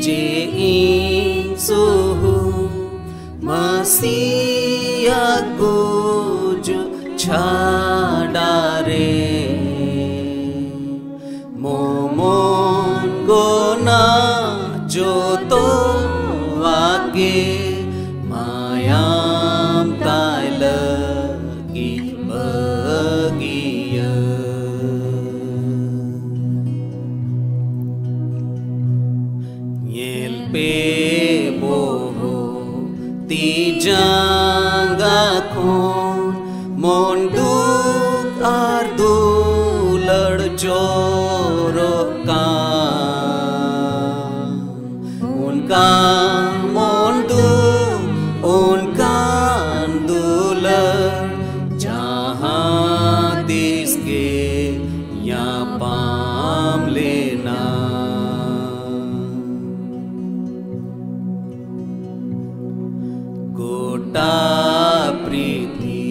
je insuhu Masiya guju chadare momon gona joto wage mayam tai lagi bagia nyel pe boho ti janga khon monduk ardu lad joro ka unka mondu unka dular jahan diske ya pam lena gota priti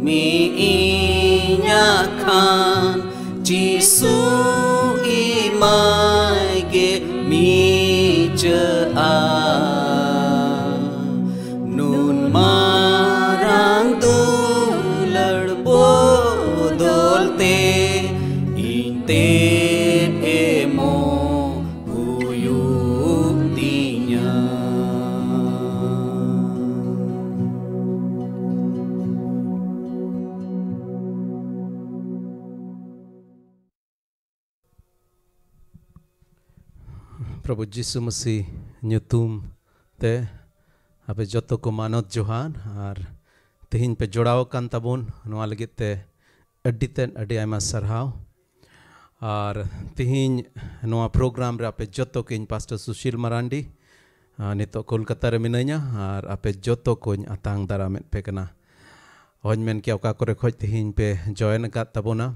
mi inya khan jisu imai ge mi cha a nun marang tu lad bodolte inte emo huyuktinya Prabhu Jisu Masih nyutum te ape joto ko manot johan ar tehin pe jodaw kan tabun noa lagit te aditen adi aima sarhaw ar tehin noa program re ape joto ko Pastor Sushil Marandi nito Kolkata re minanya ar ape joto ko atang daramet pe kana hoj men kya ka kore khoj tehin pe join kat tabuna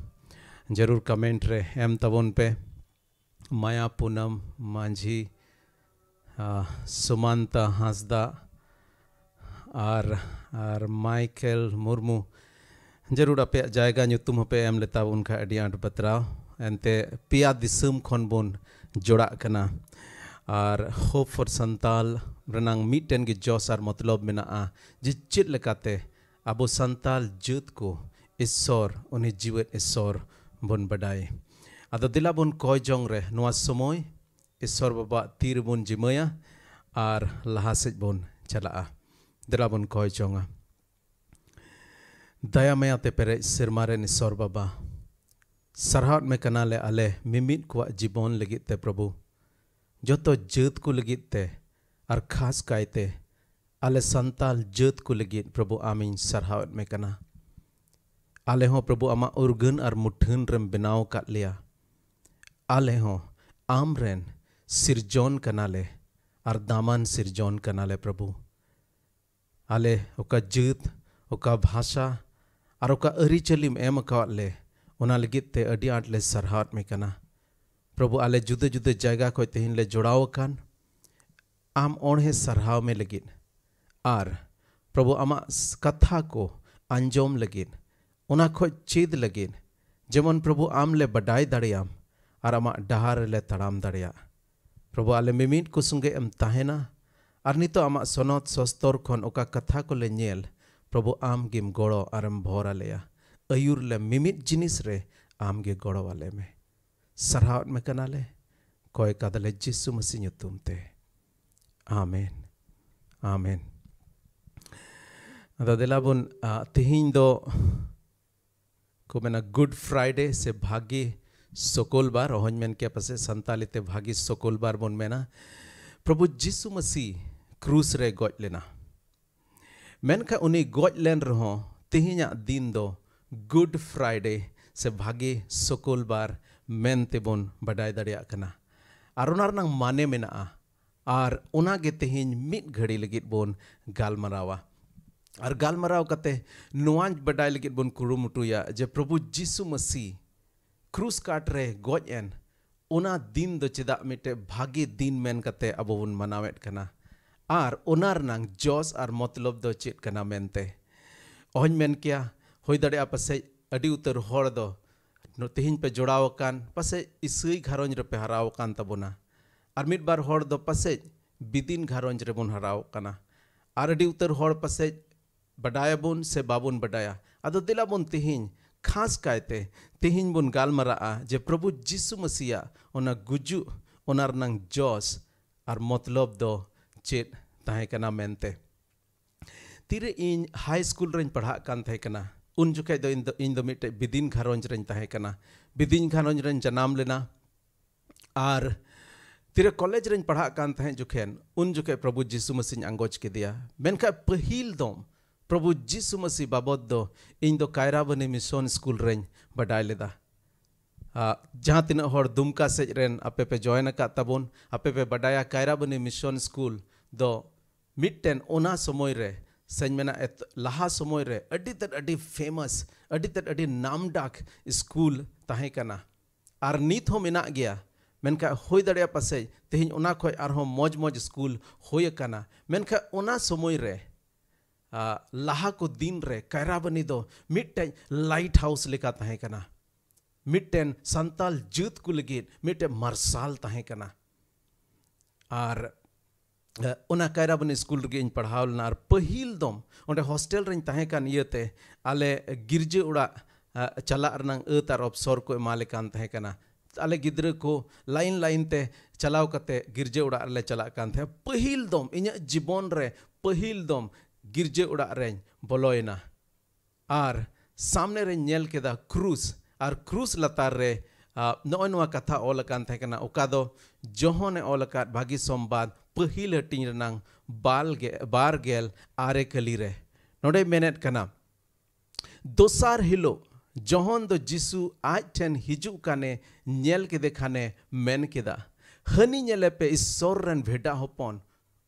jarur comment re em tabun pe Maya Punam Manji Sumanta Hasda ar Michael Murmu jarur ape jayga nyutum ape em leta unka adi ant batraw ente pia disum khon bon joda kana ar Hope for Santal renang miten gi josar matlab mena a jichit lekate abo Santal jut ko isor uni jiwet isor bon badai ado dila bon koy jong re noa somoy isor baba tir bon jimaya ar lahasej bon chalaa dila bon koy jonga daya maya te pere sirmare ni sor baba sarhat me kanale ale mimit kwa jibon legit te Prabhu joto jut ku legit te ar khas kaite ale Santal jut ku legit Prabhu amin sarhat me kana ale ho Prabhu ama urgun ar muthin rem benaw kat lia ale ho amren sirjon kanale ar daman sirjon kanale Prabhu ale oka jut oka bhasha ar oka arichalim em katle ona legit te adi atle sarhat me kana Prabhu ale jude jude jayga ko tehin le jodaw kan am onhe sarhaw me legit ar Prabhu ama katha ko anjom legit ona ko chid legit jemon Prabhu am le badai daryam ar ama dahar le taram darya Prabhu ale mimit ko sunge em tahena ar nito ama sonot sostor khon oka katha ko le nyel Prabhu am gim goro aram bhora leya ayur le mimit jinis re am ge goro wale me sarhat me kanale koy kadale Jisu Masih nyutum te amen amen ado delabun tihin do ko mena Good Friday se bhagi Sokolbar ohon men ke pase santalite bhagi Sokolbar bon mena Prabhu Jisu Masih cruise re goj lena men ka uni goj len reho tihinya din do Good Friday se bhagi Sokolbar men te bon badai daria kana aronar nang mane mena ar una ge tihin mit ghadi legit bon galmarawa ar galmaraw kate nuanj badai legit bon kurumutu ya je Prabhu Jisu Masih cruise cart re goj en una din do cheda mite bhagi din men kate abo bun manawet kana ar onar nang jos ar motlop do chit kana mente ohon men kya hoy dare apase adi utar hor do no tihin pe jodaw kan pase isui gharonj re pe haraw kan tabuna Ar mid bar hor do pasej bidin gharonj rebon harao kana. Ar adi utar hor pasej badaya bun se babun badaya. Ado dila bun tihin khas kaite tihin bun galmaraa je Prabhu Jisu Masiya ona guju onar nang jos ar motlob do chet tahe kana mente. Tire in high school rein padha kan tahe kana. Un jukai do in do mitte bidin gharonj rein tahe kana. Bidin gharonj rein janam lena. Ar tire college rein padha kan tahe jukhen un jukai Prabhu Jisu Masiya anggoj ke dia. Menka pahil dom Prabhu Jisu Masiya babod do in do Kairabani mission school rein badai leda. Jahan tina hor dumka sej ren ape pe join akat tabun ape pe badaya Kairabani mission school do mitten ona somoy re sen mena et laha somoy re adi famous adi namdak school tahe kana. Ar nit ho mena gya menka hoy daria pasej tehin ona khoi arho moj school hoy kana. Menka ona somoy re laha ko din re Kairabani do mitten lighthouse leka tahe kana. Mitten santal jut ku legit mitten marsal tahe kana. Ar ona Kairabani school rege in padhaw lena ar pahil dom onde hostel rein tahe kan iete ale girje ura chala rnang etar opsor ko emale kan tahe kana. Ale gidre ko line te chalaw kate girje ura le chala kan tahe. Pahil dom inya jibon re pahil dom girje ura rein boloyna. Ar samne re nyel keda cruise ar cruise latar re noy noa katha ol kan tahe kana. Okado johone ol kat bagi sombad pahil hating renang bargel are kali re. Node menet kana. Dosar hilo johon do Jisu aj ten hiju kane nyel kede khane men keda. Hani nyele pe isor ren bheda hopon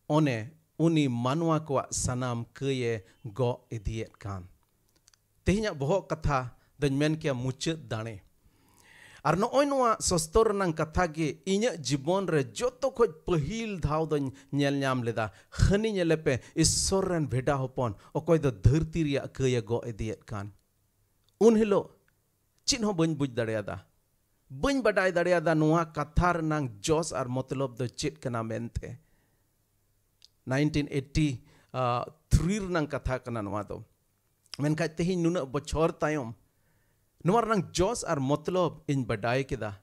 one uni manwa ko sanam keye go idiet kan. Tehinya bohok katha dan men kia mucet dane. Ar noy noa sostor nang katha ge inya jibon re joto khoj pahil dhaw do nyel nyam leda. Hani nyele pe isor ren bheda hopon okoy do dharti riya keye go idiet kan. Un hilo chin ho bañ buj dareada. Bañ badai dareada noa kathar nang jos ar motlob do chit kana mente. 1983 nang katha kana noa do. Menkai tehin nuna bochor tayom. Noar nang jos ar motlob in badai keda.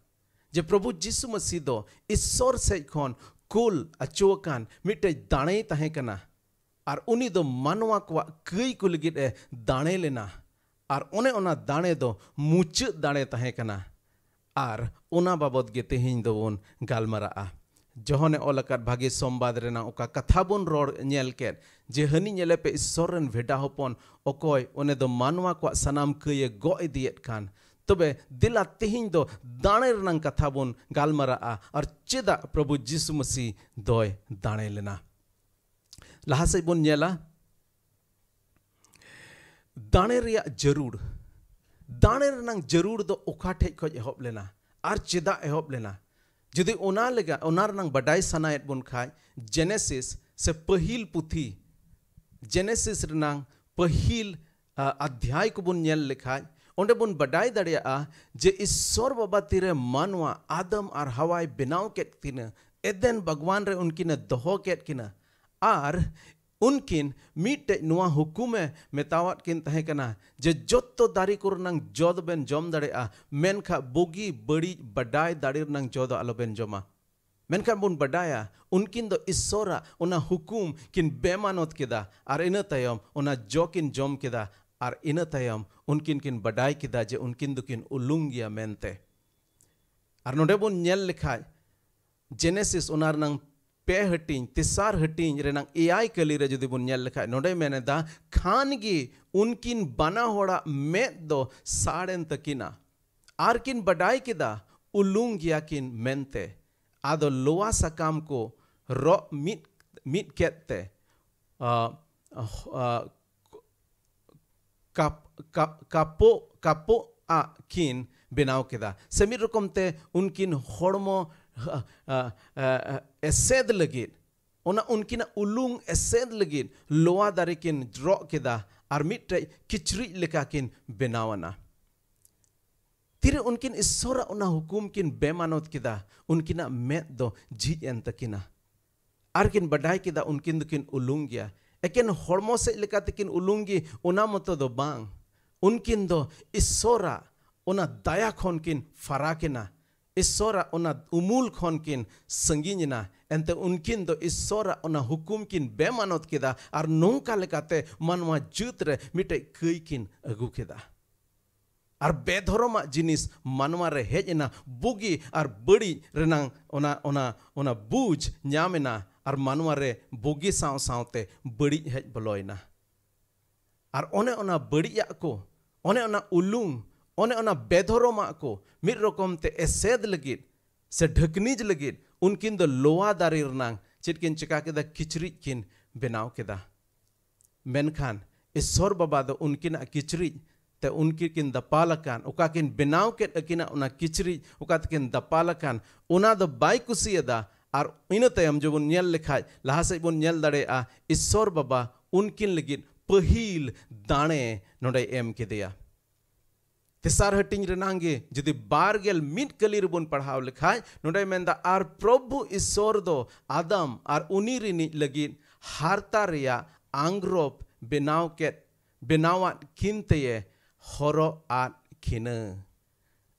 Je Prabhu Jisu Masiya do isor sej khon kul achokan mitte dane tahe kana. Ar uni do manwa kwa kai ko legit e dane lena. Ar one ona dane do mucet dane tahe kana. Ar ona babod ge tehin do on galmaraa. Johone olakat bhagi sombad rena oka kathabon ror nyel ket je hani nyele pe isoren veda hopon okoy one do manwa kwa sanam kye go idiet kan. Tobe dila tehin do dane renang kathabon galmaraa ar cheda Prabhu Jisu Masiya doy dane lena. Laha se bon nyela dane riya jarur. Dane renang jarur do oka thej khoj ehop lena ar cheda ehop lena. Jodi ona lega onar nang badai sanayet bon khai Genesis se pahil puthi Genesis renang pahil adhyay ko bon nyel lekhaj onde bon badai dareya je isor baba tire manwa Adam ar Hawai benaw ket tina eden Bhagwan re unkina doho ket kina ar unkin mitte noa hukume metawat kin tahe kana je jotto dari kur nang jod ben jom dareya menkha bogi badi badai darir nang jod alo ben joma menkha bun badaya unkin do isora ona hukum kin bemanot keda ar ina tayom ona jokin jom keda ar ina tayom unkin kin badai keda je unkin dukin ulungia mente ar node bun nyel lekhaj Genesis onar nang pe hating tisar hating renang AI kali re jodi bun nyel lekhaj node mene da khan gi unkin bana hoda med do saden takina ar kin badai keda ulung yakin mente ado loa sakam ko ro mit kette kapo a kin benaw keda semi rokom te unkin hormo esed legit ona unkina ulung esed legit loa darikin draw keda ar mitte kichri lekakin benawana तिरे उनकिन ईश्वरा उना हुकुम किन बेमानोत किदा उनकिना मेद दो झिज N तकिना are किन बडाई किदा उनकिन दकिन उलुंग गया एकेन हॉर्मो से लेका तकिन उलुंगी उना मतो दो बांग उनकिन दो ईश्वरा उना दया खोन किन फराकिना ईश्वरा उना उमूल खोन किन संगीना एंते उनकिन दो ईश्वरा उना हुकुम किन बेमानोत किदा आर नोंका लेकाते मनवा जुत रे मिटे कई किन अगु किदा आर बेधर्मा जिनिस मानवा रे हेजना बुगी आर बड़ी रेनांग ओना बुझ न्यामेना आर मानवा रे बुगी साव सावते बड़ी हेज बलोयना आर ओना बड़ी को ओना उलुंग ओना बेधर्मा को मिद रकम ते एसेद लगिद से ढकनीज लगिद उनकिन दो लोआ दारी रेनांग चिटकिन चिका केदा किचरिज किन बेनाव केदा मेनखान ईश्वर बाबा दो उनकिन किचरिज ते उनकी किन दपालकान उका किन बेनाव के अकिना उना किचरी उका किन दपालकान उना द बाई कुसियदा आर इन तयम जो बुन नेल लेखाय लहा से बुन नेल दड़े आ ईश्वर बाबा उनकिन लगिद पहिल दाणे नोडे एम केदिया तेसार हटिंग रेनांगे जदि बारगेल मिट कलीर बुन पढ़ाव लेखाय नोडे मेंदा आर प्रभु ईश्वर दो आदम आर उनी रिनि लगिद हारता रिया आंग्रोप बेनाव के बेनावात किनते हरो आत खिना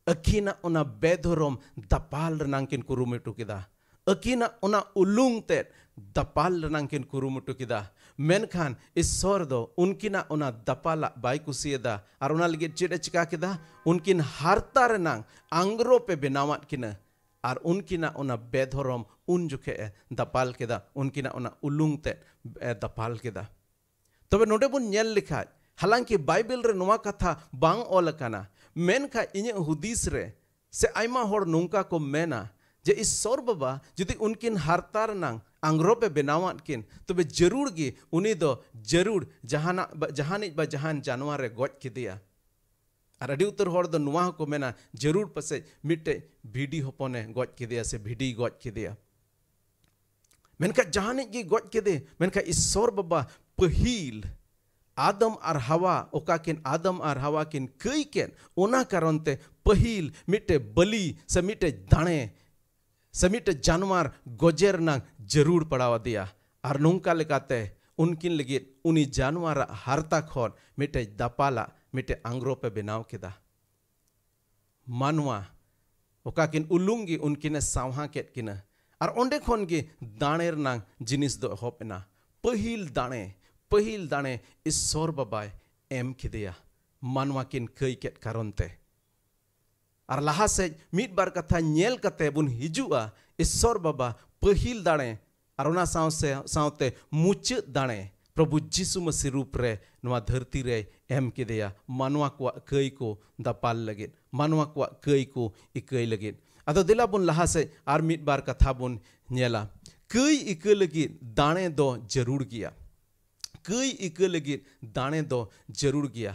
अखिना उना बेधरम दपाल रनांकिन कुरुमुटु किदा अखिना उना उलुंग ते दपाल रनांकिन कुरुमुटु किदा मेनखान ईश्वर दो उनकिना उना दपाला बाई कुसियदा आर उना लगे चेड चिका किदा उनकिन हारता रनांग आंग्रो पे बेनावात किना आर उनकिना उना बेधरम उन जुखे दपाल किदा उनकिना उना उलुंग ते दपाल किदा तबे नोडे बुन नेल लिखा हालांकि बाइबल रे नोवा कथा बांग ओलकाना मेनखा इnye हुदीस रे से आयमा होड़ नोंका को मेना जे ईश्वर बाबा जुदी उनकिन हारतार नांग आंग्रो पे बेनावात किन तबे जरूर गी उनी दो जरूर जहानिज बा जहान जानवर रे गोज किदिया आर अडी उतर होड़ दो नोवा को मेना जरूर पसे मिटे भिडी होपने गोज किदिया से भिडी गोज किदिया मेनखा जहानिज गी गोज किदे मेनखा ईश्वर बाबा पहिल आदम आर हवा ओकाकिन आदम आर हवा किन कई केन ओना कारणते पहिल मिटे बलि से मिटे दाणे से मिटे जानवर गोजेर नांग जरूर पड़ावा दिया आर नोंका लेकाते उनकिन लगित उनी जानवर हारता खोन मिटे दपाला मिटे आंग्रो पे बेनाव किदा मानवा ओकाकिन उलुंगी उनकिने सावहा केट किना आर ओंडे खोन गे दाणेर नांग जिनिस दो होपना पहिल दाणे ईश्वर बाबाय एम किदिया मानवा किन कई केट कारणते आर लहा से मिट बार कथा नेल कते बुन हिजुआ ईश्वर बाबा पहिल दाणे आर ओना सावते मुचाद दाणे प्रभु जीसु मसीह रूप रे नवा धरती रे एम किदिया मानवा को कई को दपाल लगित मानवा को कई को इकई लगित अदो दिला बुन लहा से आर मिट बार कथा बुन नेला कई इक लगित दाणे दो जरूर गया कई इक लगित दाणे दो जरूर गया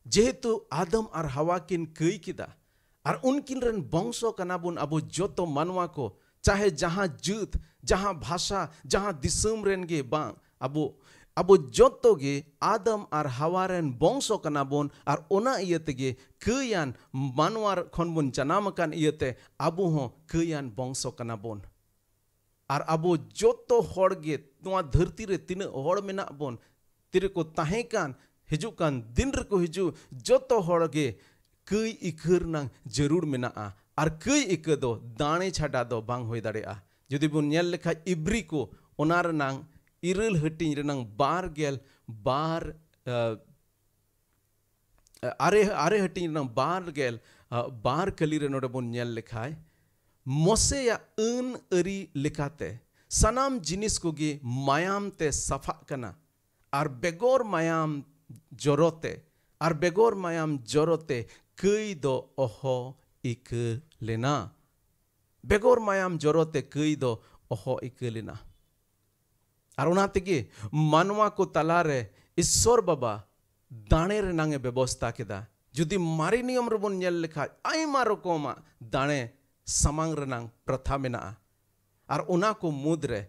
जेहेतु आदम और हवा किन कई किदा और उनकिन रन बंशो कना बुन अबो जोतो मानवा को चाहे जहां जुत जहां भाषा जहां दिसम रेन गे बांग अबो जोतो गे आदम और हवा रेन बंशो कना बुन और ओना इयते गे कयान मानवा खन बुन जनाम कान इयते अबो हो कयान बंशो कना बुन और अबो जोतो होड़ गे नवा धरती रे तीन होड़ मेना बोन तिरे को ताहे कान हिजु कान दिन रे को हिजु जोतो होड़ गे कई इकर नांग जरूर मेना और कई इक दो दाणे छाड़ा दो बांग होय दाड़ेआ जुदी बुन नेल लेखा इब्री को ओनार नांग इरल हटिंग रे नांग आरे हटिंग नांग बार कली रे नोडे बुन नेल लेखाय मोसे या अन अरी लिखाते सनाम जिनिस को गे मायाम ते सफा कना और बेगोर मायाम जोरोते कई दो ओहो इक लेना बेगोर मायाम जोरोते कई दो ओहो इक लेना और ओना तेगे मानवा को तलारे ईश्वर बाबा दाणे रे नांगे व्यवस्था केदा जुदी मारी नियम रे बुन नेल लेखा आयमा रकमा दाणे समांग रनांग प्रथा मेना और उना को मुद्रे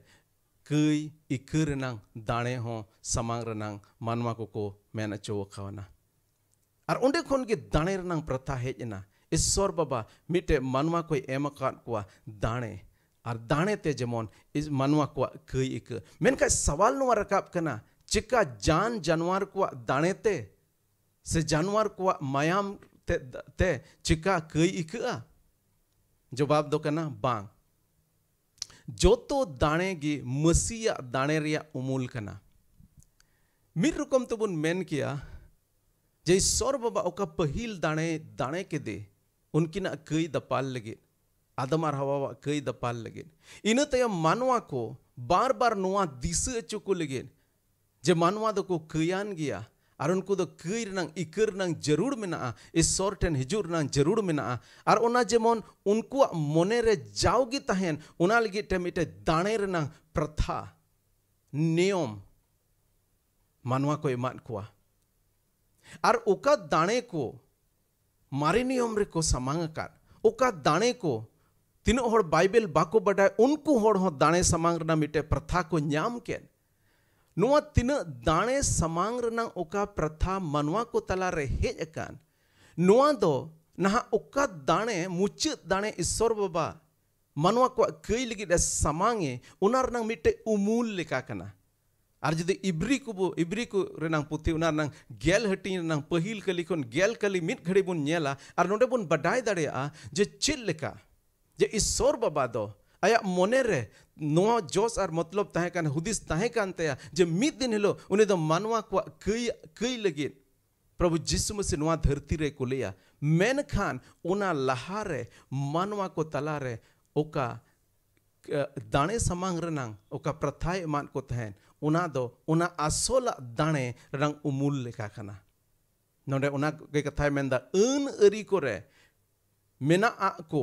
कई इक रनांग दाणे हो समांग रनांग मानवा को मेन चो खावना और उंडे खोन के दाणे रनांग प्रथा हेजना ईश्वर बाबा मिटे मानवा को एम अकाद को दाणे और दाणे ते जेमन इस मानवा को कई इक मेनका सवाल नुआ रकाब कना चिका जान जानवर को दाणे ते से जानवर को मायाम ते चिका कई इका जवाब दो कना बांग जोतो दाणे गी मसीया दाणे रिया उमूल कना मिर रकम तो बुन मेन किया जे ईश्वर बाबा ओका पहिल दाणे दाणे के दे उनकी ना कई दपाल लगे आदम और हवा कई दपाल लगे इन तयम मानवा को बार बार नुआ दिस चुको लगे जे मानवा दो को कयान गया और उनको दो कई रंग इकर रंग जरूर मिना ईश्वर ठेन हिजुर रंग जरूर मिना और ओना जेमन उनको मोने रे जाओगी तहन ओना लगे टे मिटे दाणे रंग प्रथा नियम मानवा को इमान कुआ और ओका दाणे को मारे नियम रे को समांग कर ओका दाणे को तीन होड़ बाइबल बाको बडाय उनको होड़ हो दाणे समांग रना मिटे प्रथा को न्याम के नुआ तीन दाणे समांग रना ओका प्रथा मनवा को तला रे हेज अकान नुआ दो नहा ओका दाणे मुच्चत दाणे ईश्वर बाबा मनवा को कई लगी समांगे उना रना मिटे उमूल लेका कना और जुदी इब्री को रेनांग पुथी उना रनांग गेल हटी रनांग पहिल कली खन गेल कली मिट घड़ी बुन नेला और नोडे बुन बडाय दाड़ेया जे चिल लेका जे ईश्वर बाबा दो आया मोने रे नोआ जोश और मतलब ताहे कान हुदिस ताहे कान तया जे मिट दिन हिलो उनी दो मानवा को कई लगी प्रभु जिसु मसीह नोआ धरती रे को लिया मेन खान उना लहा रे मानवा को तला रे ओका दाणे समांग रनांग ओका प्रथाय मान को तहन उना दो उना आसोला दाणे रंग उमूल लेका खाना नोडे उना के कथाय मेंदा अन अरी को रे मेना आ को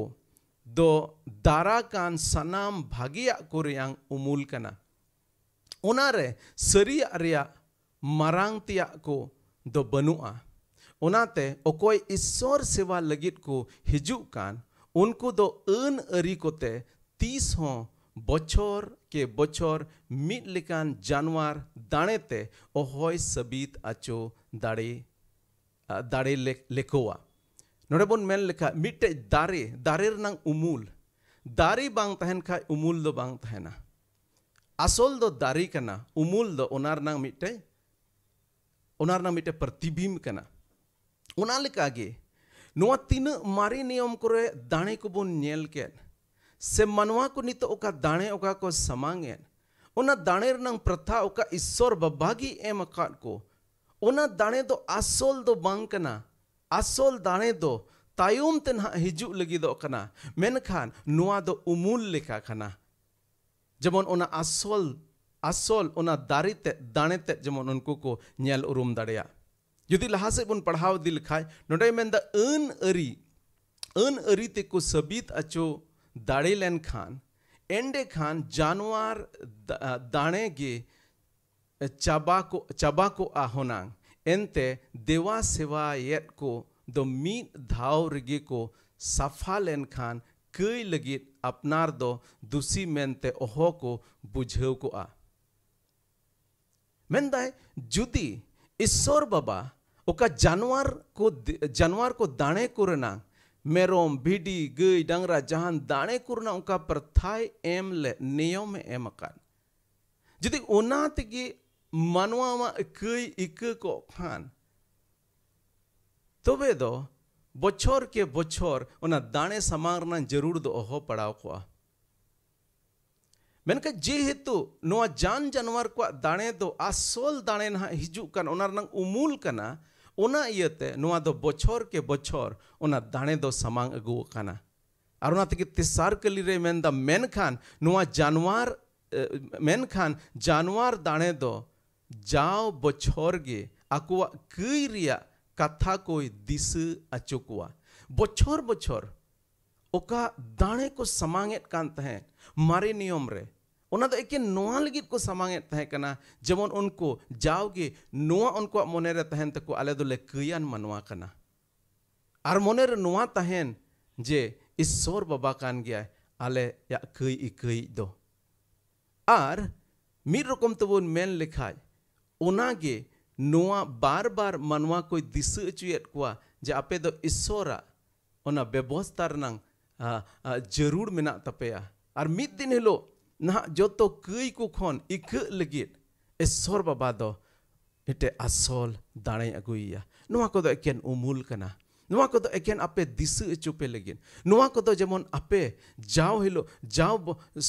दो दारा कान सनाम भागिया को रियांग उमूल कना उना रे सरिया रिया मारांग तिया को दो बनुआ उनाते ओकोय ईश्वर सेवा लगित को हिजु कान उनको दो अन अरी कोते 30 हो बछर के बछर मिट लेकान जानवर दाणे ते ओहोय सबीत आचो दाड़े लेकोआ नोडे बोन मेन लेखा मिटे दारे रनांग उमूल दारी बांग तहन खा उमूल दो बांग तहना असोल दो दारी कना उमूल दो ओनार रनांग मिटे प्रतिबिंब कना ओना लेका गे नोआ तीन मारी नियम करे दाणे को बोन नेल के से मनवा को नितो ओका दाणे ओका को समांगे ओना दाणे रनांग प्रथा ओका ईश्वर बाबागी एम अकाद को ओना दाणे दो आसोल दो बांग कना आसोल दाणे दो तायुम ते ना हिजु लगी दो कना मेनखान नुआ दो उमूल लेखा खाना जेमन ओना आसोल ओना दारी ते दाणे ते जेमन उनको को नेल उरुम दाड़ेया यदि लहा से बुन पढ़ाव दिल खाय नोडे मेंदा अन अरी ते को सबीत अचो दाड़े लेन खान एंडे खान जानवर दाणे गे चाबा को आहोनांग एंते देवा सेवा येत को दो मीट धाव रिगे को सफा लेन खान कई लगी अपनार दो दुसी मेनते ओहो को बुझेव को आ मेंदाय जुदी ईश्वर बाबा ओका जानवर को दाणे कुरना मेरोम भिडी गई डंगरा जहान दाणे कुरना उनका प्रथाय एम ले नियम एम अकान जुदी ओना तेगी मानवा मा कई इक को खान तबे दो बछर के बछर ओना दाणे समांगना जरूर दो ओहो पड़ाव को मेनका जे हेतु नोआ जान जानवर को दाणे दो आसोल दाणे ना हिजु कान ओना रंग उमूल कना ओना इयते नोआ दो बछर के बछर ओना दाणे दो समांग अगु काना और ओना तके तिसार कली रे मेनदा मेनखान नोआ जानवर दाणे दो जाओ बछर गे आकुआ कई रिया कथा कोई दिस अचुकुआ बछर ओका दाणे को समांगेत कान तहे मारे नियम रे ओना दो एके नोआ लगित को समांगेत तहे कना जेमन उनको जाओगे नोआ उनको मोने रे तहन तको आले दो ले कयान मनवा कना आर मोने रे नोआ तहन जे ईश्वर बाबा कान गया आले या कई दो आर मिर रकम तबोन मेन लेखाय ओनागे नोआ बार बार मनवा कोई दिस अचुयत कोआ जे आपे दो ईश्वरा ona bebostar nang jarur menak tapea ar mid din hilo nah joto kei ku khon ikhe legit esor baba do ite asol dane aguiya noa ko do eken umul kana noa ko do eken ape disu chupe legit noa ko do jemon ape jaw hilo jaw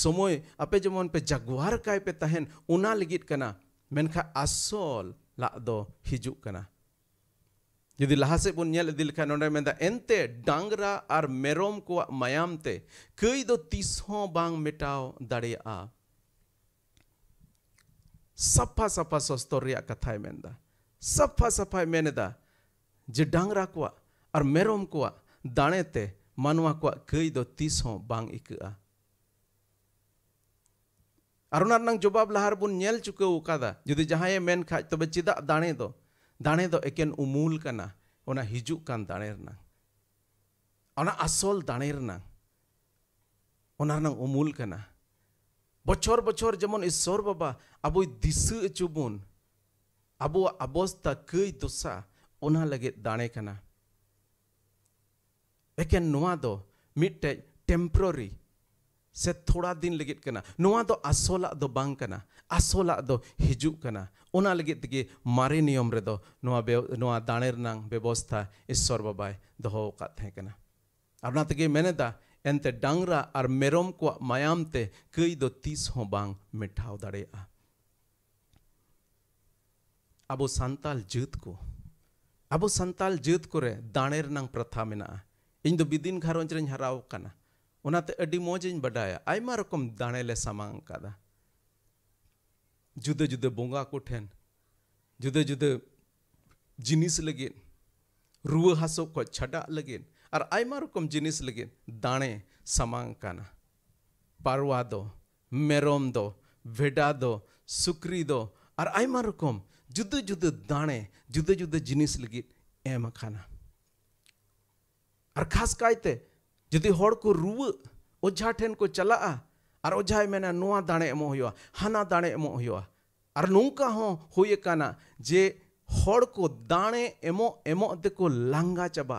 somoy ape jemon pe jaguar kai pe tahen una legit kana menkha asol la do hijuk kana jadi lahase pun nyel idil kan onde menda ente dangra ar merom ko mayam te kei do tishon bang metao daria sapa sapa sostoria kathai menda sapa sapa meneda je dangra ko ar merom ko dane te manwa ko kei do tishon bang ikea arunar nang jawab lahar pun nyel chukau kada jadi jahaye men kha tobe chida dane do eken umul kana ona hijuk kan dane rena ona asol dane rena ona nang umul kana bochor bochor jemon isor baba aboi disu chubun abo abosta kei dosa ona lagit dane kana eken noa do mitte temporary se thoda din legit kana noa do asola do bang kana asola do hijuk kana ona legit tege mare niyom re do noa daner nang bebostha ishwar babai doho kat the kana apna tege meneda ente dangra ar merom ko mayam te kei do 30 ho bang mithau dare a abo santal jeut ko re daner nang pratha mena ᱤᱧ ᱫᱚ ᱵᱤᱫᱤᱱ ᱜᱷᱟᱨᱚᱸᱡᱽ ᱨᱮᱧ ᱦᱟᱨᱟᱣ ᱟᱠᱟᱱᱟ ᱚᱱᱟᱛᱮ ᱟᱹᱰᱤ ᱢᱚᱡᱽᱤᱧ ᱵᱟᱰᱟᱭᱟ ᱟᱭᱢᱟ ᱨᱚᱠᱚᱢ ᱫᱟᱲᱮ ᱞᱮ ᱥᱟᱢᱟᱝ ᱟᱠᱟᱫᱟ ᱡᱩᱫᱟᱹ ᱡᱩᱫᱟᱹ ᱵᱚᱸᱜᱟ ᱠᱚᱴᱷᱮᱱ ᱡᱩᱫᱟᱹ ᱡᱩᱫᱟᱹ ᱡᱤᱱᱤᱥ ᱞᱟᱹᱜᱤᱫ ᱨᱩᱣᱟᱹ ᱦᱟᱹᱥᱩ ᱠᱷᱚᱱ ᱪᱷᱟᱰᱟᱜ ᱞᱟᱹᱜᱤᱫ ᱟᱨ ᱟᱭᱢᱟ ᱨᱚᱠᱚᱢ ᱡᱤᱱᱤᱥ ᱞᱟᱹᱜᱤᱫ ᱫᱟᱲᱮ ᱥᱟᱢᱟᱝ ᱟᱠᱟᱱᱟ ᱯᱟᱨᱣᱟ ᱫᱚ ᱢᱮᱨᱚᱢ ᱫᱚ ᱵᱷᱮᱰᱟ ᱫᱚ ᱥᱩᱠᱨᱤ ᱫᱚ ᱟᱨ ᱟᱭᱢᱟ ᱨᱚᱠᱚᱢ ᱡᱩᱫᱟᱹ ᱡᱩᱫᱟᱹ ᱫᱟᱲᱮ ᱡᱩᱫᱟᱹ ᱡᱩᱫᱟᱹ ᱡᱤᱱᱤᱥ ᱞᱟᱹᱜᱤᱫ ᱮᱢ ᱟᱠᱟᱱᱟ और खास कायते जदि हर को रुआ ओझा ठेन को चला और ओझाय मेना नुआ दाणे एमो हुआ हाना दाणे एमो हुआ और नौका हो हुए काना जे हर को दाणे एमो एमो दे को लांगा चबा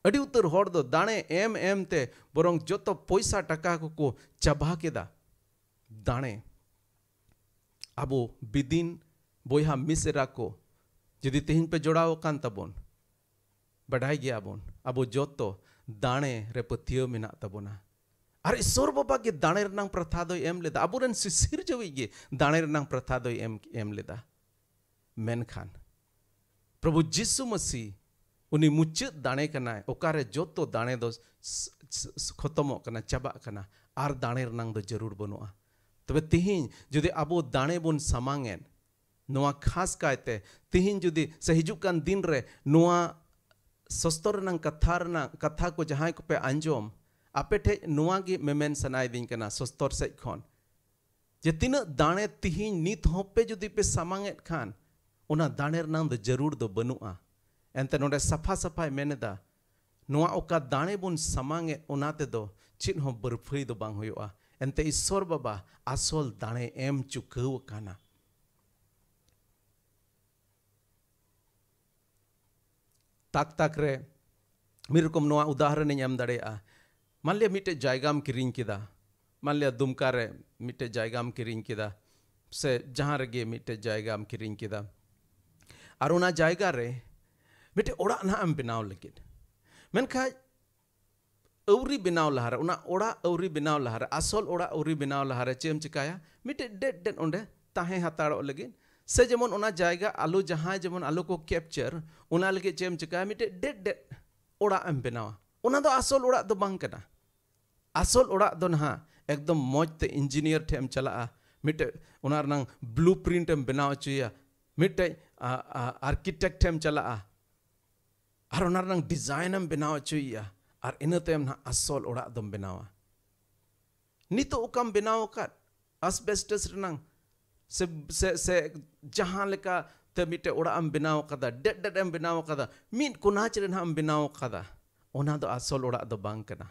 अड़ी उतर हर दो दाणे एम एम ते बरंग जोतो पैसा टका को चबा केदा दाणे अबो बिदिन बोया मिसेरा को जदि तेहन पे जोड़ाव कान तबोन बढ़ाई गया बोन अबो जोतो दाणे रे पथियो मेना तबोना और ईश्वर बाबा के दाणे रनांग प्रथा दो एम लेदा अबुरन सिसिर जवी गे दाणे रनांग प्रथा दो एम लेदा मेनखान प्रभु जिसु मसीह उनी मुच्चत दाणे कना ओकारे जोतो दाणे दो खतमो कना चबा कना आर दाणे रनांग दो जरूर बनुआ तबे तेहन जदि अबो दाणे बोन समांगेन नोआ खास कायते तिहिन जुदी से हिजुकान दिन रे नोआ सस्तर नंग कथा को जहां को पे अंजोम आपे ठे नोआ गी मेमेन सनाय दिन कना सस्तर से खन जे तिन दाणे तिहिन नित होपे जुदी पे सामांगेत खान ओना दाणे नंग द जरूर दो बनुआ एंते नोडे सफा सफाय मेनेदा नोआ ओका दाणे बुन सामांगे ओनाते दो चिन हो बरफई दो बांग होयोआ एंते ईश्वर बाबा आसल दाणे एम चुकव काना ताक ताक रे मिरकम नोआ उदाहरण एम दाड़ेया मान लिया मिटे जायगाम किरिंग किदा मान लिया दुमका रे मिटे जायगाम किरिंग किदा से जहाँ रेगे मिटे जायगाम किरिंग किदा और उना जायगा रे मिटे ओड़ा ना एम बनाव लगिद मेनखा अवरी बनाव लहारे उना ओड़ा अवरी बनाव लहारे आसल ओड़ा अवरी बनाव लहारे चेम चिकाया मिटे डेट डेट ओंडे ताहे हताड़ो लगिद से जेमन उना जायगा आलू जहाँ जेमन आलू को कैप्चर उना लगे चेम चिका मिटे डेट डेट ओड़ा एम बनावा उना दो आसल ओड़ा दो बांग कना आसल ओड़ा दो नहा एकदम मौज ते इंजीनियर ठेम चला मिटे उना रंग ब्लूप्रिंट एम बनाव चुया मिटे आर्किटेक्ट ठेम चला और उना रंग डिजाइन एम बनाव चुया और इनते एम ना आसल ओड़ा दम बनावा नितो उकम बनाव का asbestos रंग से जहाँ लेका ते मिटे ओड़ा एम बनाव कदा डेट डेट एम बनाव कदा मिट कुनाच रे हम बनाव कदा ओना दो आसल ओड़ा दो बांग कना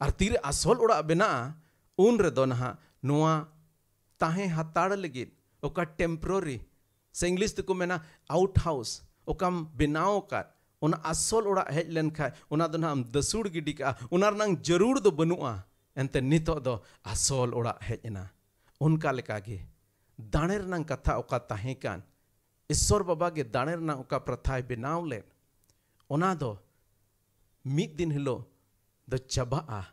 और तीरे आसल ओड़ा बना उन रे दो नहा नोआ ताहे हताड़ लगिद ओका टेम्पररी से इंग्लिश तक मेना आउट हाउस ओकाम बनाव का उना असोल ओड़ा हेज लेन खाय उना दो नाम दसुड़ गिडी का उना रंग जरूर दो बनुआ एंते नितो दो असोल ओड़ा हेजना उनका लेका गे दाने रंग कथा ओका ताहे कान ईश्वर बाबा के दाने रंग ओका प्रथाय बनाव लेन उना दो मिद दिन हिलो दो चबाआ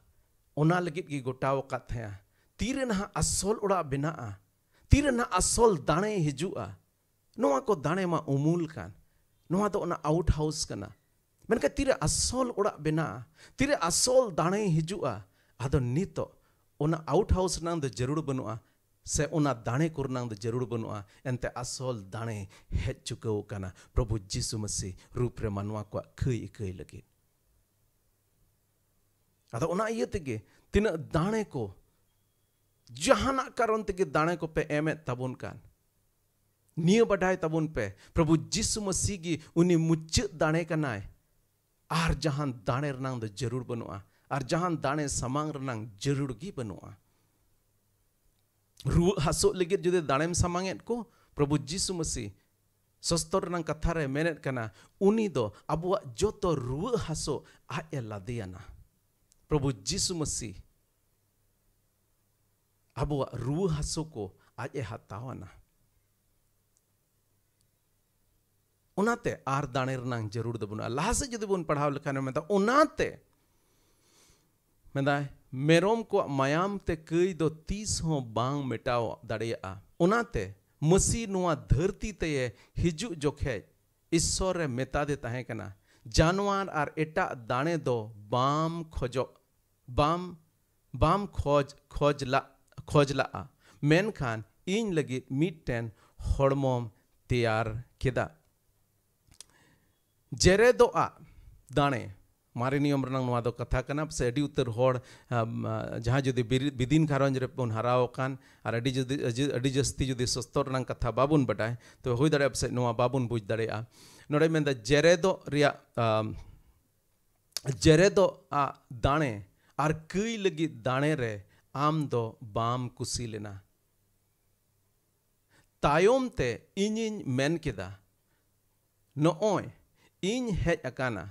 उना लगित की गोटाव का था तीरे ना असोल ओड़ा बिना तीरे ना असोल दाने हिजुआ नोआ को दाने मा उमूल कान नोआ दो उना आउट हाउस कना मेनका तीरे असोल ओड़ा बिना तीरे असोल दाने हिजुआ आदो नितो उना आउट हाउस नांग दो जरूर बनुआ से उना दाने कुरनांग दो जरूर बनुआ एंते असोल दाने हेज चुकाव कना प्रभु यीशु मसीह रूप रे मानवा को खई खई लगे अदा उना इये तेगे तिना दाने को जहाना कारण तेगे दाने को पे एमे तबुन कान निय बढ़ाए तबुन पे प्रभु यीशु मसीह की उन्हीं मुच्च दाने कनाय आर जहान दाने रनांग दो जरूर बनुआ आर जहान दाने समांग रनांग जरूर गी बनुआ रू हसो लगे जुदे दानेम समांगेत को प्रभु यीशु मसीह सस्तर रनांग कथा रे मेनेत कना उनी दो अबुआ जोतो रू हसो आए लादियाना प्रभु यीशु मसीह अबुआ रू हसो को आज हतावाना उनाते आर दाने रनांग जरूर दबुना लाहा से जुदे बुन पढ़ाव लेखाने में उनाते मेदा मेरोम को मायाम ते कई दो 30 हो बांग मिटाव दाड़िया उनाते मसीह नुआ धरती ते हिजु जोखे ईश्वर रे मेता दे ताहे कना जानवर आर एटा दाने दो बाम खोजो बाम खोज ला मेन खान इन लगी मिटन हड़मोम तैयार केदा जेरे दो दाने मारे नियम रनांग नवा दो कथा कना से अडी उत्तर होड़ जहाँ जुदी बिदिन घारंज रे बन हराव कान और अडी जस्ती जुदी सस्तर रनांग कथा बाबुन बटाय तो होई दाड़े से नवा बाबुन बुझ दाड़ेया नोड़े मेंदा जेरेदो रिया जेरेदो दाने और कई लगी दाने रे आम दो बाम कुसी लेना तायोम ते इनिन मेन केदा नोय इन हेज अकाना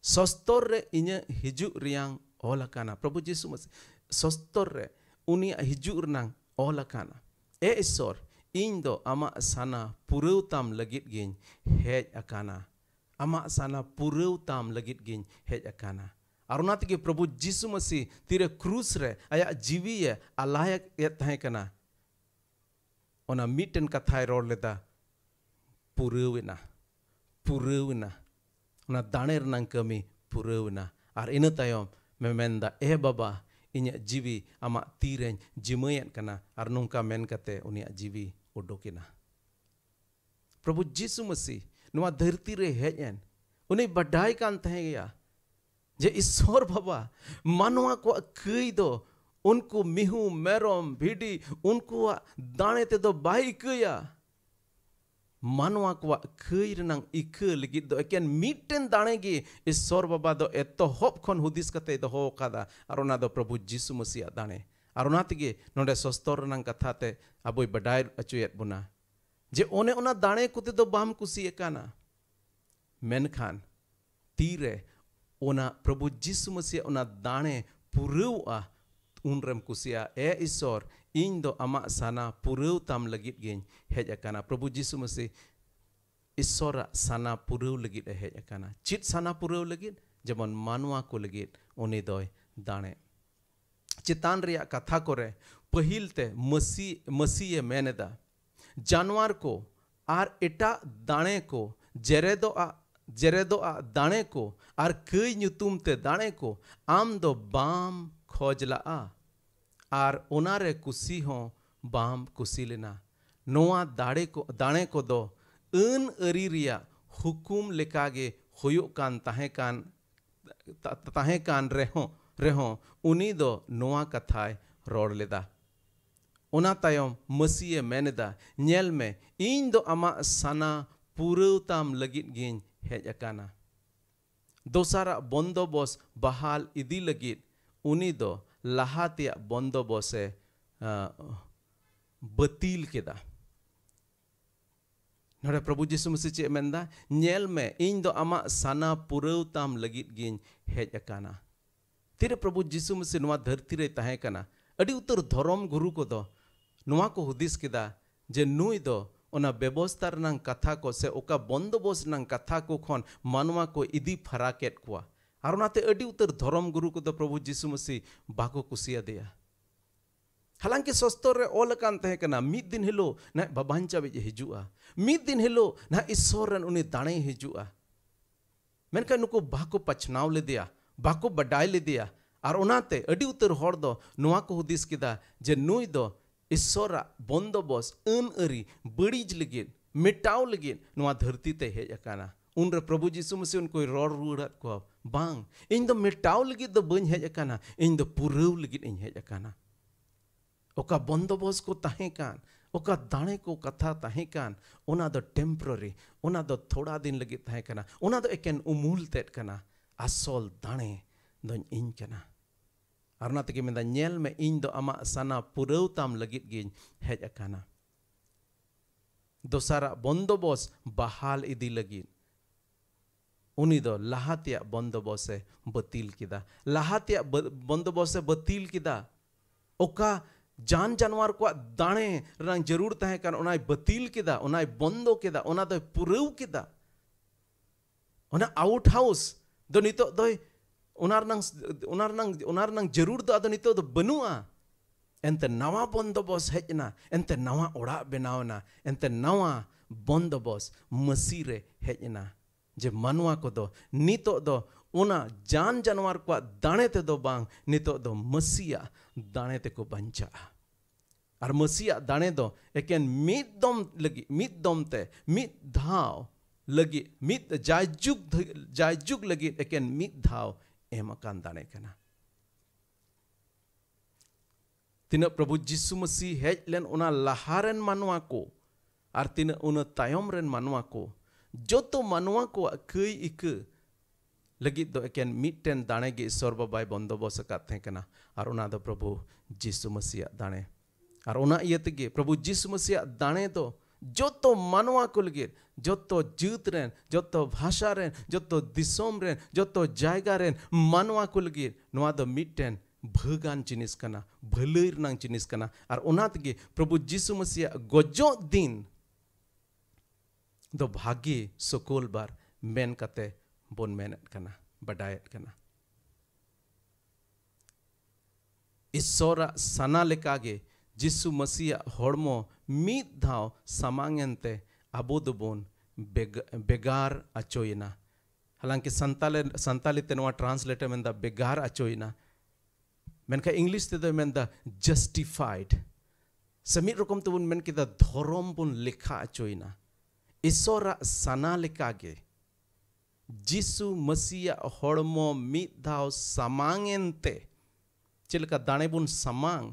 सस्तर रे इने हिजु रियांग ऑल अकाना प्रभु यीशु मसीह सस्तर रे उनी हिजु रनांग ऑल अकाना ए ईश्वर इन दो आमा साना पुरव ताम लगित गिन हेज अकाना आमा साना पुरव ताम लगित गिन हेज अकाना अरुणात के प्रभु यीशु मसीह तीरे क्रूस रे आया जीवी है अलायक ये तहे कना ओना मिटन कथाय रोड लेता पुरवना ओना दाने रनांग कमी पुरवना और इन तायम मैं मेंदा ए बाबा इन्या जीवी आमा तीरें जिमयन कना और नोंका मेन कते उनिया जीवी उडोकिना प्रभु यीशु मसीह नुआ धरती रे हेजन उनी बढ़ाई कान तहे गया जे ईश्वर बाबा मानवा को कई दो उनको मिहू मेरोम भिडी उनको दाने ते दो बाई कया मानवा को कई रनांग इक लगित दो एकेन मिटन दाने गे ईश्वर बाबा दो एतो होप खन हुदिस कते दो हो कादा अरुणा दो प्रभु यीशु मसीह दाने अरुणा तिगे नोडे सस्तर रनांग कथा ते अबोय बडाय अचुयत बुना जे ओने ओना दाने कुते दो बाम कुसी एकाना मेनखान तीरे ओना प्रभु यीशु मसीह ओना दाने पुरवा उनरम कुसिया ए ईश्वर इन दो अमा साना पुरव ताम लगित गिन हेज अकाना प्रभु यीशु मसीह ईश्वर साना पुरव लगित हेज अकाना चित साना पुरव लगित जेमन मानवा को लगित उनी दोय दाने चितान रिया कथा करे पहिल ते मसीह मेनेदा जानवर को आर एटा दाने को जेरेदो दाने को आर कई नुतुम ते दाने को आम दो बाम खोज ला आर ओनारे कुसी हो बाम कुसी लेना नोआ दाने को दो अन अरी रिया हुकुम लेकागे होयो कान ताहे कान रेहो उनी दो नोआ कथाय रोड लेदा ओना तायम मसीह मेनेदा नेल में इन दो अमा साना पुरव ताम लगित गिन हेज अकाना दोसारा बंदोबस बहाल इदी लगित उनी दो लहातिया बंदोबसे बतील केदा नोड़े प्रभु यीशु मसीह चे मेंदा नेल में इन दो आमा साना पुरव ताम लगित गिन हेज अकाना तीरे प्रभु यीशु मसीह नुआ धरती रे ताहे कना अड़ी उतर धर्म गुरु को दो नुआ को हुदिस किदा जे नुई दो ओना व्यवस्था रनंग कथा को से ओका बंदोबस्त नंग कथा को खन मानवा को इदी फराकेट कुआ और ओनाते अड़ी उतर धर्म गुरु को दो प्रभु यीशु मसीह बाको कुसिया दिया हालांकि सस्तर रे ओल कान तहे कना मिद दिन हिलो ना बाबांचा बे हिजुआ मिद दिन हिलो ना ईश्वर रन उनी दाणे हिजुआ मेनका नुको बाको पछनाव ले दिया बाको बडाय ले दिया और ओनाते अड़ी उतर होड़ दो नुआ को हुदिस किदा जे नुई दो ईश्वर बंदोबस्त अन अरी बड़ीज लगिन मिटाव लगिन नुआ धरती ते हेज अकाना उन रे प्रभु यीशु मसीह उनको रोड़ रुड़त को बांग इन दो मिटाव लगिन दो बन हेज अकाना इन दो पुरव लगिन इन हेज अकाना ओका बंदोबस्त को ताहे कान ओका दाणे को कथा ताहे कान ओना दो टेम्पररी ओना दो थोड़ा दिन लगी ताहे काना ओना दो एकेन उमूल तेट काना आसल दाणे दो इन काना और ना तके मेंदा नेल में इन दो आमा साना पुरव ताम लगित गिन हेज अकाना दोसारा बंदोबस्त बहाल इदी लगिन उनी दो लाहातिया बंदोबस्त से बतिल किदा लाहातिया बंदोबस्त से बतिल किदा ओका जान जानवर को दाणे रंग जरूर तहे कान ओनाय बतिल किदा ओनाय बंदो किदा ओना दो पुरव किदा ओना आउट हाउस दो नितो दो उनार नंग जरूर दो आदो नितो दो बनुआ एंते नवा बंदोबस्त हेजना एंते नवा ओड़ा बनावना एंते नवा बंदोबस्त मसीह रे हेजना जे मानवा को दो नितो दो उना जान जानवर को दाणे ते दो बांग नितो दो मसीहा दाणे ते को बंचा और मसीहा दाणे दो एकेन मिद दम ते मिद धाव लगी मिद जायजुग लगी एकेन मिद धाव एमकान दाणे कना तिना प्रभु यीशु मसीह हेज लेन उना लहारेन मानवा को और तिना उना तायम रेन मानवा को जो तो मानवा को कई इक लगी दो एकेन मिटन दाणे गे ईश्वर बाबाय बंदोबस्त काथे कना और उना दो प्रभु यीशु मसीह दाणे और उना इयते गे प्रभु यीशु मसीह दाणे दो जो तो मानवा को लगे जो तो जीत रेन जो तो भाषा रेन जो तो दिसोम रेन जो तो जायगा रेन मानवा को लगे नुआ दो मिटन भगान जिनिस कना भलैर नांग जिनिस कना और उना तगे प्रभु यीशु मसीह गजो दिन दो भागी सकल बार मेन कते बोन मेनत कना बडायत कना ईश्वरा सना लेकागे यीशु मसीह हड़मो मीद धाव समांगेंते अबो दो बोन बेगार अचोयना हालांकि संताली ते नवा ट्रांसलेटर मेंदा बेगार अचोयना मेनका इंग्लिश ते दो मेंदा जस्टिफाइड समीर रकम तो बोन मेन किदा धर्म बोन लेखा अचोयना ईश्वरा सना लेकागे यीशु मसीह हड़मो मीद धाव समांगेंते चिलका दाणे बुन समांग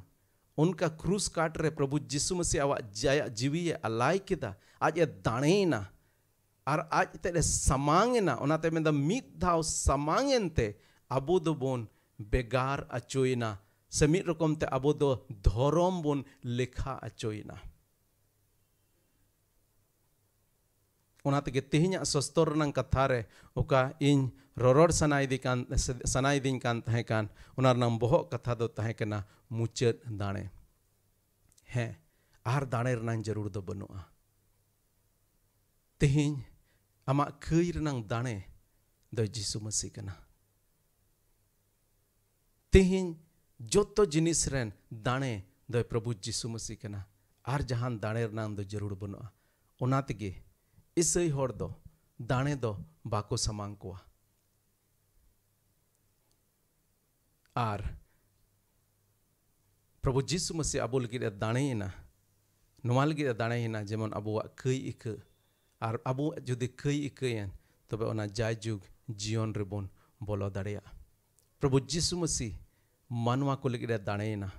उनका क्रूस काट रे प्रभु यीशु मसीह आवा जीवी अलाय किदा आज ये दाणे ना और आज ते समांगे ना उनाते में द मीद धाव समांगेंते अबो दो बोन बेगार अचोयना समीर रकम ते अबो दो धर्म बोन लेखा अचोयना उनाते के तेहिया सस्तर रंग कथा रे ओका इन रोरोड सनाई दिन कान तहे कान उनार नाम बहो कथा दो तहे कना मुचद दाणे है आर दाणे रनांग जरूर दो बनुआ तेहिं आमा खई रनांग दाणे दो यीशु मसीह कना तेहिं जोतो जिनिस रेन दाणे दो प्रभु यीशु मसीह कना आर जहान दाणे रनांग दो जरूर बनुआ उना तेगे इसई होड़ दो दाणे दो बाको समांग कोआ आर प्रभु यीशु मसीह अबो लगी दाणे ना नोवा लगी दाणे ना जेमन अबो कई इक आर अबो जुदि कई इकयन तबे ओना जायजुग जीवन रेबन बोलो दाड़ेया प्रभु यीशु मसीह मानवा को लगी दाणे ना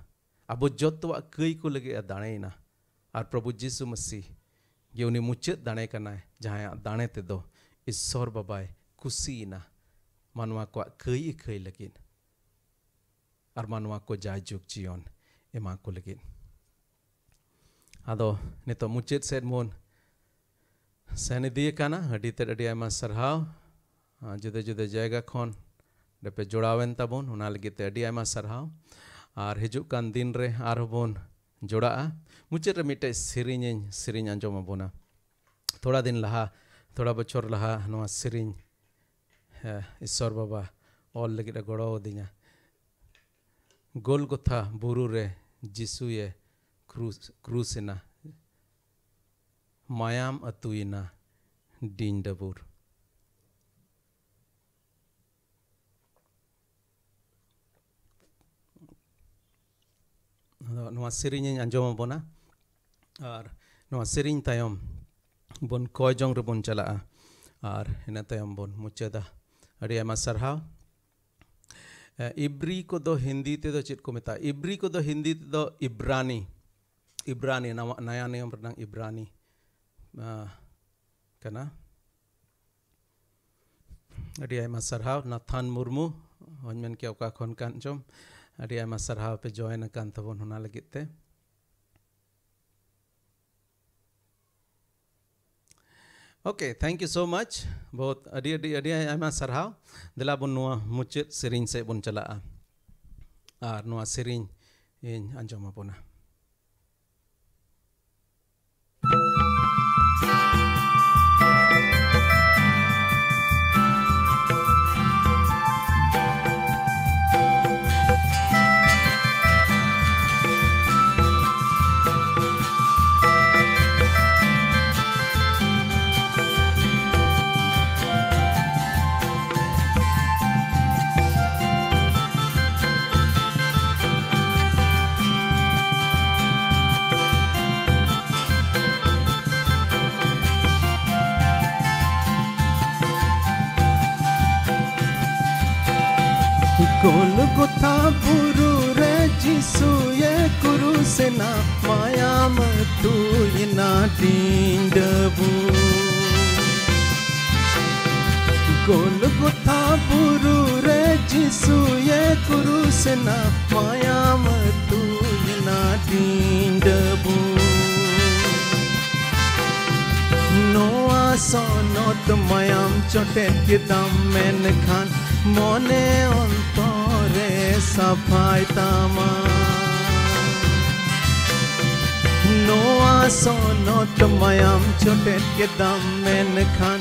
अबो जोतवा कई को लगी दाणे ना आर प्रभु यीशु मसीह ये उन्हें मुचद दाणे करना है जहाँ दाणे ते दो ईश्वर बाबाय खुशी ना मानवा को कई कई लगिन और मानवा को जायजुग जीवन एमा को लगिन आदो नितो मुचद सेड मोन sen idie kana adi te adi ayma sarhaw juda juda jayga khon depe jodawen tabon ona lagit te adi ayma sarhaw ar hijuk kan din re arhobon jodaa mucet re mite siriñ anjom abona thoda din laha thoda bochor laha noa siriñ Isor Baba all lagit goro dinya Golgotha buru re Jisu ye krusina mayam atuina dindabur noa siriñ anjom abona ar noa siriñ tayom bon kojong re bon chalaa ar ina tayom bon mucheda adi ayma sarhaw Ibri ko do Hindi te do chit ko meta Ibri ko do Hindi te do Ibrani naya niyam renang Ibrani kana adi ayma sarhaw Nathan Murmu onmen ke oka khon kan jom adi ayma sarhaw pe join kan tabon hona lagit te Okay, thank you so much. Both adi ayma sarhaw dela bon noa mucet siriñ se bon chalaa ar noa siriñ in anjom apona Golgotha buru re Jisu ye krusina mayam atuina dindabu Golgotha buru re Jisu ye krusina mayam atuina dindabu Noa sonot mayam chotet kidam men khan mone ontore safai tama Noa sonot mayam chotet kidam men khan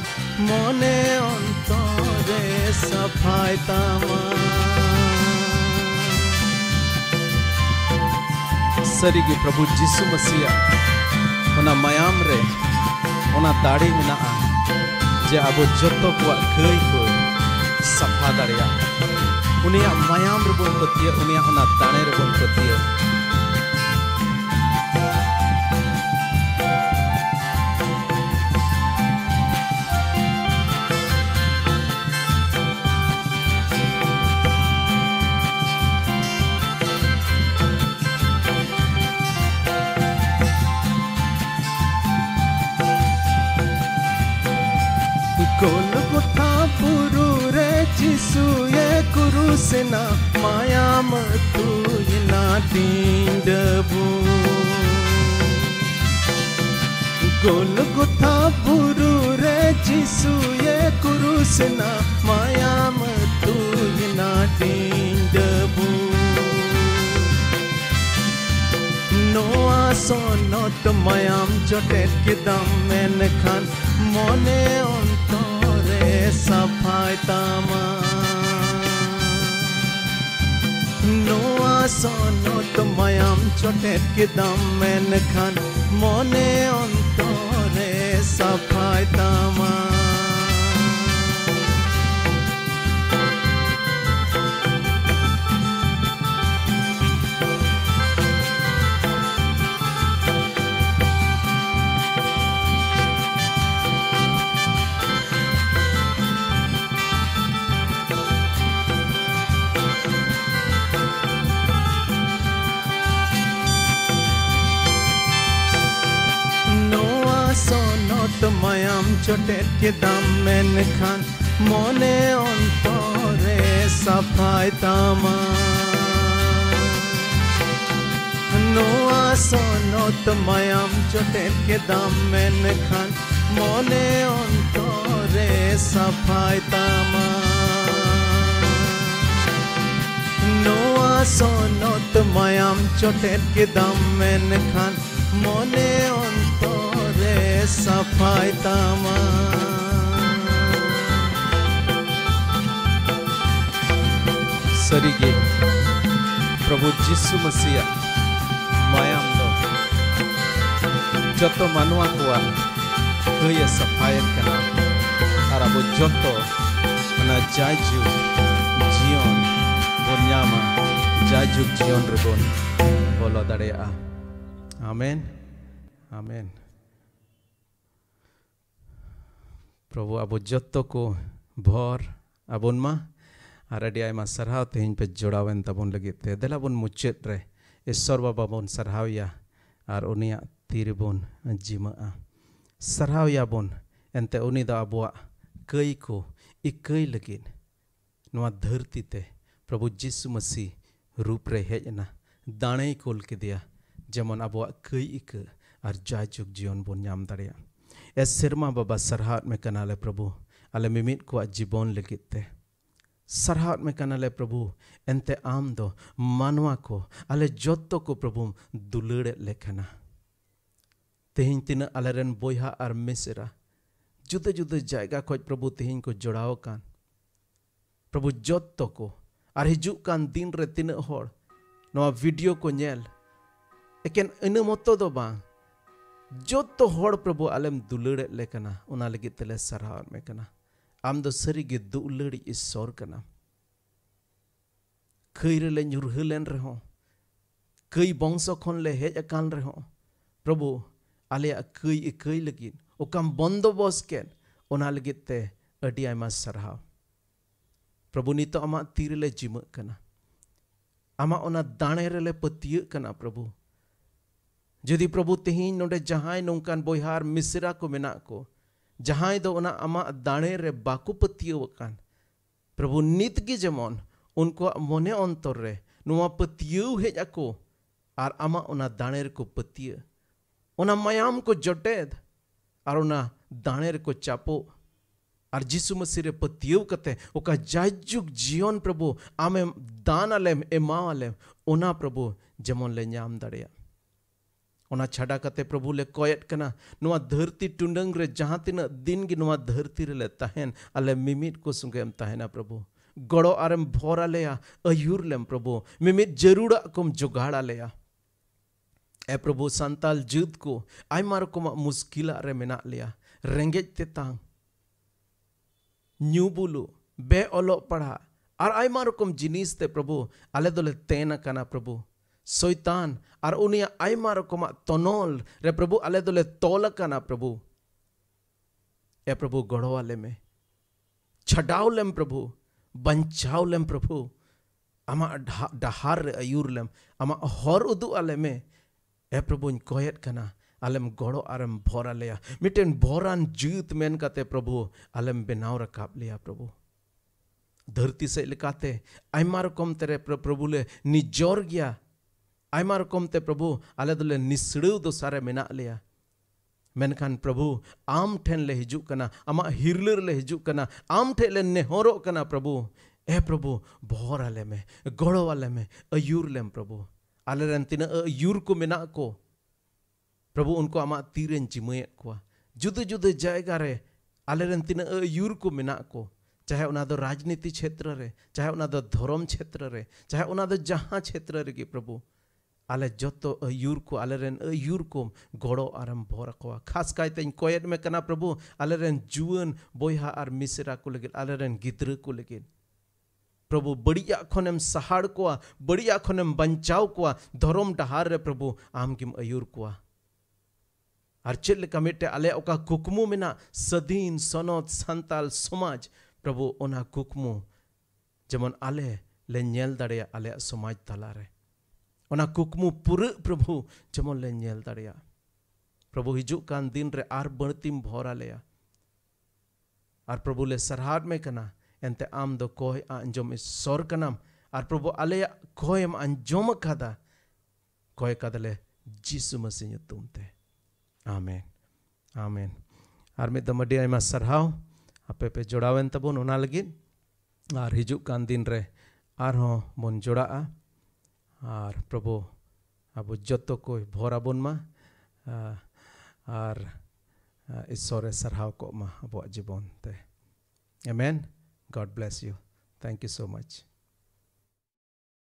mone ontore safai tama Sarigi Prabhu Jisu Masiya ona mayam re ona dare menaa je abo joto kuat kai ko safa dareya unia mayam rebon patia unia ona dane rebon patia Golgotha buru re Jisu ye krusina mayam atuina dindabu Golgotha buru re Jisu ye krusina mayam atuina dindabu Noa sonot mayam jotet kidam men khan mone ontore safai tama Noa sonot mayam jotet kidam men khan mone ontore safai tama mayam chotet kidam men khan mone ontore safai tama Noa sonot mayam chotet kidam men khan mone ontore saphai tama noa sonot mayam chotet kidam menkhan mone ontore saphai tama sarige प्रभु जिसु मसीह मायाम दो जोतो मानवा कुआ कई सफायत कना और अब जोतो ना जायजु जीवन बोन्यामा जायजु जीवन रेबोन बोलो दड़े आमेन आमेन प्रभु अब जोतो को भोर अबुन मा और अड़ी आयमा सरहाव तेहिं पे जोड़ावेन तबोन लगी ते देला बोन मुचेत रे ईश्वर बाबा बोन सरहावया और उनिया तीरबोन जिमा सरहावया बोन एंते उनी दा अबुआ कई को इकई लगिन नवा धरती ते प्रभु जिसु मसीह रूप रे हेजना दाणे कोल के दिया जेमन अबुआ कई इक और जायजुग जीवन बोन नाम दाड़िया ए सिरमा बाबा सरहात में कनाले प्रभु अले मिमित को जीवन लगित ते सरहात में कनाले प्रभु एंते आम दो मानवा को अले जोतो को प्रभु दुलड़े लेखना तेहिं तीन अलेरन बोया और मिसरा जुदे जुदे जायगा खोज प्रभु तेहिं को जोड़ाव कान प्रभु जोतो को और हिजु कान दिन रे तीन होड़ नवा वीडियो को नेल एकेन इनु मतो दो बांग जोतो होड़ प्रभु अलेम दुलड़े लेखना उना लगी तेले सरहात में कना आम दो सरी गे दुलड़ी ईश्वर कना कई रे ᱧᱩᱨᱦᱟᱹᱞᱮᱱ रहो कई बंशो खन ले हेज अकान रहो प्रभु आले कई लगी ओकाम बंदोबस्त केन ओना लगी ते अडी आयमा सरहाव प्रभु नितो आमा तीर ले जिमक कना आमा ओना दाणे रे ले पतिय कना प्रभु जदि प्रभु तेहिं नोडे जहाय नोंकान बोहार मिसरा को मेना को जहां दो उना अमा दाणे रे बाकु पतियो वकान प्रभु नित की जमन उनको मने अंतर रे नुआ पतियो हेज ako और अमा उना दाणे रे को पतियो उना मायाम को जोटेद और उना दाणे रे को चापो और जिसु मसीह रे पतियो कते ओका जायजुग जीवन प्रभु आमे दान आलेम एमा आलेम उना प्रभु जमन ले नाम दाड़िया ओना छाड़ा कते प्रभु ले कोयत कना नुआ धरती टुंडंग रे जहां तीना दिन गी नुआ धरती रे ले तहन अले मिमित को सुंगेम तहना प्रभु गड़ो आरम भोरा लेया अयुर लेम प्रभु मिमित जरूरा कुम जुगाड़ा लेया ए प्रभु संताल जुद को आयमा रकम मुश्किला रे मेना लिया रेंगेज तेतांग न्यूबुलु बे ओलो पढ़ा और आयमा रकम जिनिस ते प्रभु आले दोले तेना कना प्रभु शैतान और उनिया आयमा रकम तनोल रे प्रभु आले दोले तोल कना प्रभु ए प्रभु गड़ो वाले में छडाव लेम प्रभु बंचाव लेम प्रभु आमा डहार रे अयुर लेम आमा हर उदु आले में ए प्रभु कोयत कना आलम गड़ो आरम भोरा लिया मिटेन भोरान जीत मेन काते प्रभु आलम बेनाव रकाब लिया प्रभु धरती से लिकाते आयमा रकम तेरे प्रभु ले निजोर गया आयमा रकम ते प्रभु आले दोले निसड़ू दो सारे मेना लिया मेनखान प्रभु आम ठेन ले हिजू कना आमा हिरलर ले हिजू कना आम ठे ले नेहरो कना प्रभु ए प्रभु भोर आले में गड़ो वाले में अयुर लेम प्रभु आले रन तीना अयुर को मेना को प्रभु उनको आमा तीरेन जिमय को जुदे जुदे जायगा रे आले रन तीना अयुर को मेना को चाहे उना दो राजनीति क्षेत्र रे चाहे उना दो धर्म क्षेत्र रे चाहे उना दो जहां क्षेत्र रे की प्रभु आले जोतो अयुर को आले रेन अयुर को गड़ो आरम भोर को खास कायते कोयत में कना प्रभु आले रेन जुवन बोया और मिसरा को लगे आले रेन गिद्र को लगे प्रभु बढ़िया खनेम सहाड़ को बढ़िया खनेम बंचाव को धर्म डहार रे प्रभु आम किम अयुर को और चेल लेका मिटे आले ओका कुकमु मेना सदीन सनत संताल समाज प्रभु ओना कुकमु जेमन आले ले नेल दाड़िया आले समाज तला रे ओना कुकमु पुर प्रभु जेमन ले नेल दाड़िया प्रभु हिजू कान दिन रे आर बणतीम भोरा लेया और प्रभु ले सरहाद में कना एंते आम दो कोय अंजम सोर कनाम और प्रभु आले कोयम अंजम कदा कोय कदले जीसु मसीह तुमते आमेन आमेन आर मिद दम अडी आयमा सरहाव आपे पे जोड़ावेन तबुन उना लगिद आर हिजुक कान दिन रे आर हो बन जोड़ाआ आर प्रभु अबो जतो को भोर आबुन मा आर ईश्वरे सरहाव को मा अबो जीवन ते आमेन. God bless you. Thank you so much.